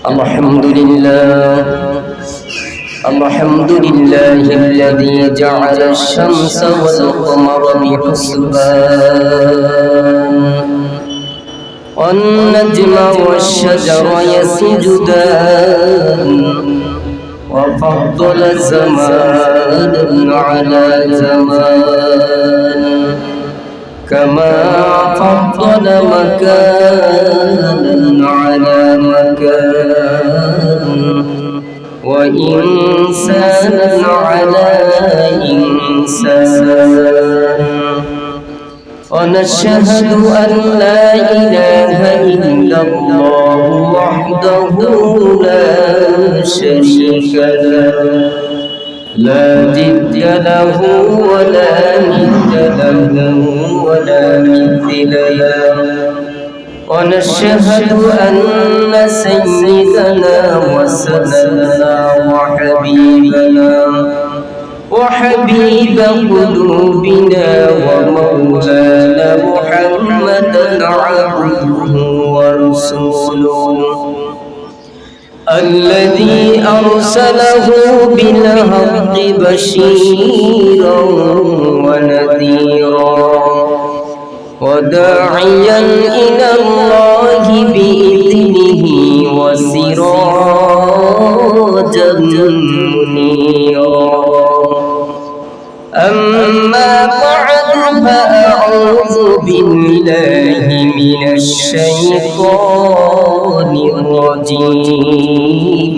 الحمد لله الذي جعل الشمس والقمر بحسبان والنجم والشجر يسجدان وفضل زمانا على زمان كما فضل مكانا على مكان وإنسانا على إنسان ونشهد أن لا إله إلا الله وحده لا شريك له لا ضد له ولا ند له ولا مثل له ونشهد أن سيدنا وسندنا وحبيب قلوبنا ومولانا محمدا عبده ورسوله الذي أرسله بالحق بشيرا ونذيرا وداعيا إلى الله بإذنه وسراجا منيرا أما بعد فأعوذ بالله من الشيطان الرجيم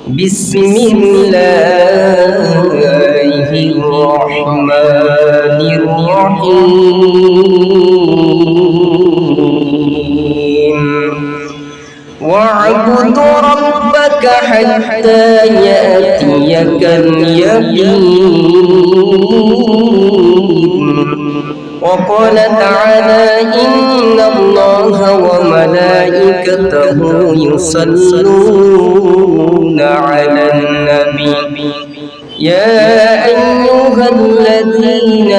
بسم الله الرحمن الرحيم واعبد ربك حتى يأتيك اليقين وقال تعالى إن الله وملائكته يصلون على النبي يا أيها الذين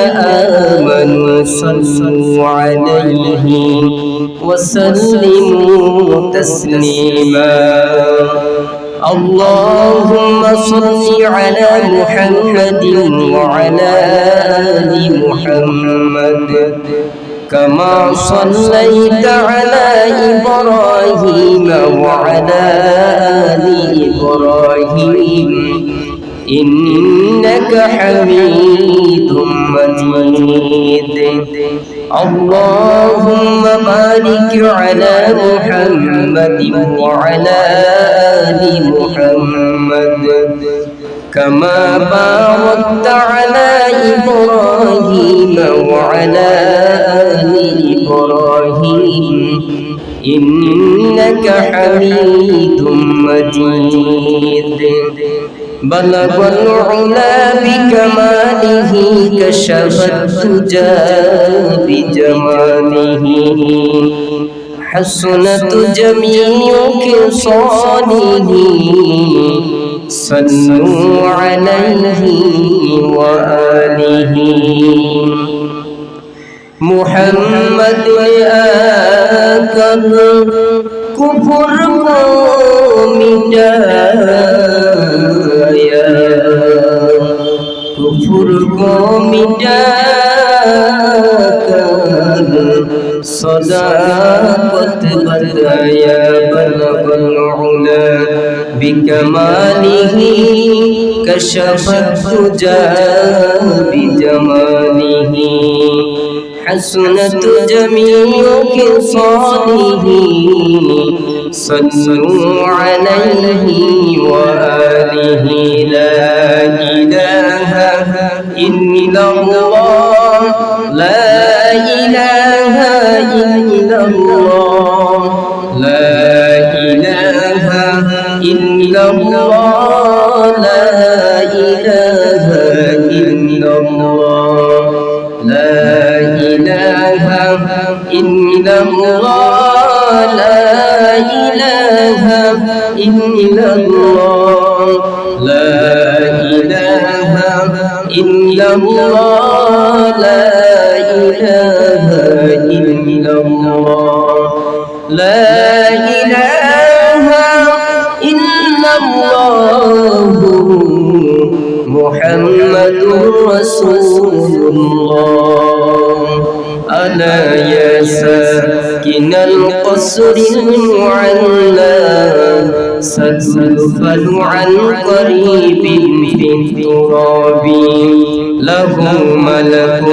آمنوا صلوا عليه وسلموا تسليما اللهم صل على محمد وعلى آل محمد كما صليت على إبراهيم وعلى آل إبراهيم إنك حميد مجيد اللهم بارك على محمد وعلى آل محمد كما باركت على إبراهيم وعلى آل إبراهيم إنك حميد مجيد بلغ العلا بكماله كشف الدجى بجماله حسنت جميع خصاله صلوا عليه وآله محمد آكل كفر मिटाया कुफर को मिटाकर सदाकत बताया बलगल उला बिकमालिही कशफत तुजा बिजमालिही हसनत जमीउ खिसालिही صلوا عليه وآله لا إله إلا الله لا إله إلا الله لا إله إلا الله لا إله إلا الله لا إله إلا الله لا إله إلا الله لا إله إلا الله لا إله إلا الله لا إله মুহাম্মাদুর রাসূলুল্লাহ আলা ইয়া সাকিনাল কসরিল মুআল্লা ستغفل عن قريب في التراب له ملك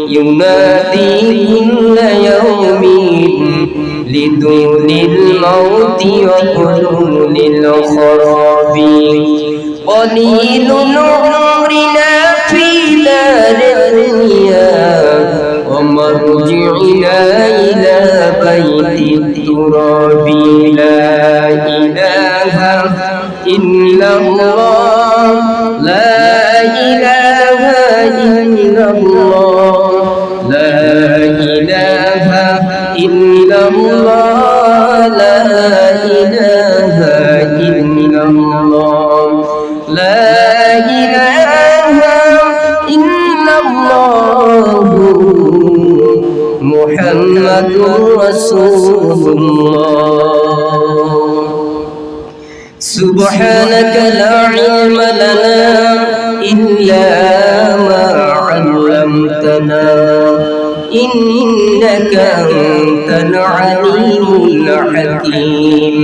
ينادي كل يوم لدون الموت وحلول الخراب قليل عمرنا في دار الدنيا ومرجعنا إلى بيت التراب لا إله إلا الله لا إله إلا الله لا إله إلا الله لا إله إلا الله لا إله إلا الله محمد رسول الله سبحانك لا علم لنا إلا ما علمتنا إنك أنت العليم الحكيم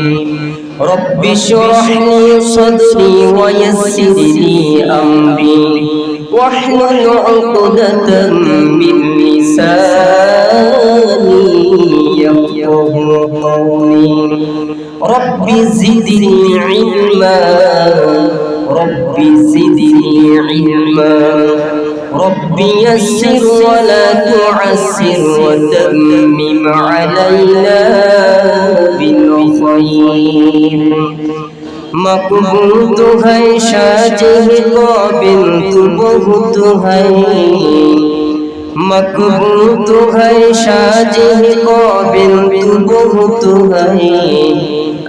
رب اشرح لي صدري ويسر لي أمري واحلل عقدة من لساني يفقه قولي رب زدني علما رب زدني علما رب يسر ولا تعسر وتمم علينا بالخير मकबूल तो है शाज़ह काबिल तू बहुत है मकबूल तो है शाज़ह काबिल तू बहुत है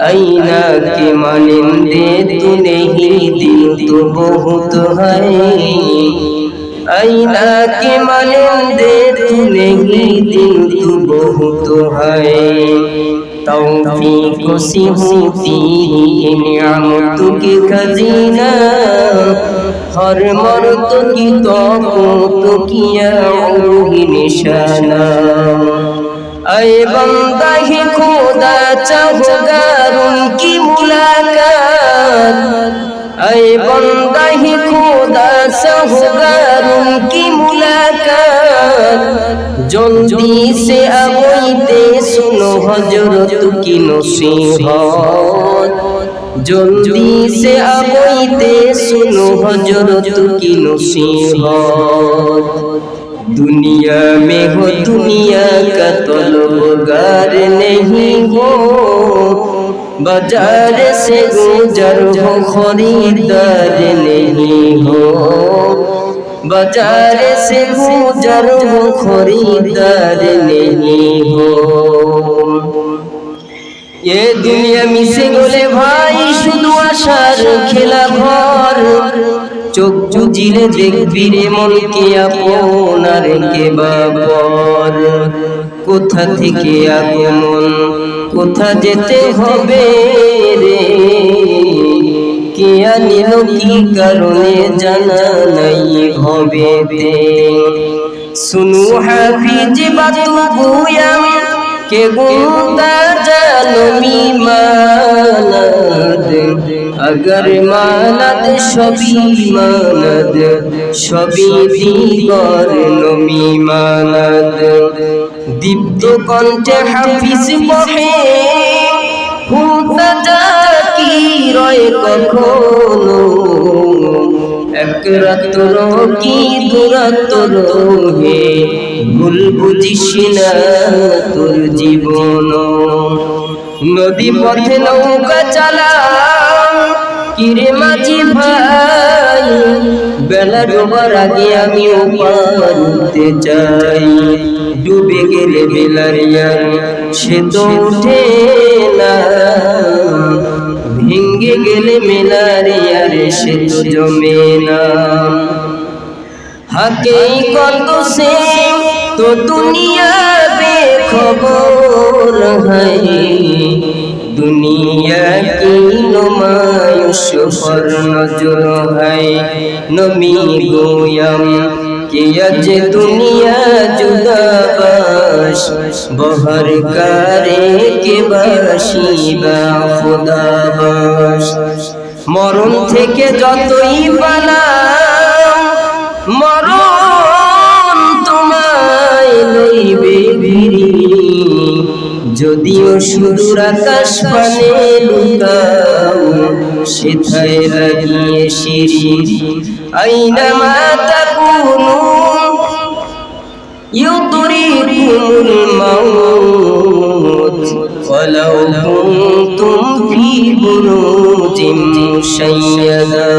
आईना के मानिंदे तू नहीं दिल तू बहुत है आईना के मानिंदे तू नहीं दिल तू बहुत है तौफीक से होती नियामत की खजीना हर मर्द की तौक़त किया रूही निशाना ऐ बंदा ही खुदा चाहूँगा उनकी मुलाकात ऐ बंदा ही खुदा चाहूँगा उनकी मुलाकात जल्दी से आबोइते सुनो हजरत की नसीहत जल्दी से आबोइते सुनो हजरत की नसीहत दुनिया में हो दुनिया का तलबगार नहीं हो बाजार से गुजर हो खरीदार नहीं हो बाजार से गुजर हो खरीदार नहीं हो ये दुनिया मिसे गोले भाई शुधु आशार खेला घर चोख बुझिले देखबि रे मन के आपनार के बापर कोथा थेके আগমন कोथा जेते होबे रे के आनिल की कारणे जाना नहीं भवेते सुनु हाफिज बातु बुया के गुंदा जानो मी मानद अगर मानद सभी मानद सभी दीगर नमी मानद दीप्त कंठे हाफिज पढ़े हुंता जाकी रय कखनो एक रातर की दुरातर हे भूल बुझिस ना तोर जीवन नदी पथे नौका चला किरे माझी भाई बेला डोবার আগে আমি ওপার উঠতে চাই ডুবে গেলে বেলারিয়ার সে তো ওঠে না ভেঙে গেলে মেলারিয়ার সে তো জমে না हकीकत से तो दुनिया बेखबर है दुनिया की नुमाइश शोहर नजर है नमी गोयम कि अज दुनिया जुदाबाश बहर करे के बाशिबा खुदाबाश मरण থেকে যতই পালাও মরণ তোমায় লইবে ভিড়ি যদিও সুদূর আকাশ পানে লুকাও সেথায় লাগিয়ে শিরি আইনামা তাকুনু ইউদরিকুমুল মাউত ওয়ালাউ কুনতুম ফি বুরুজিন মুশাইয়াদা।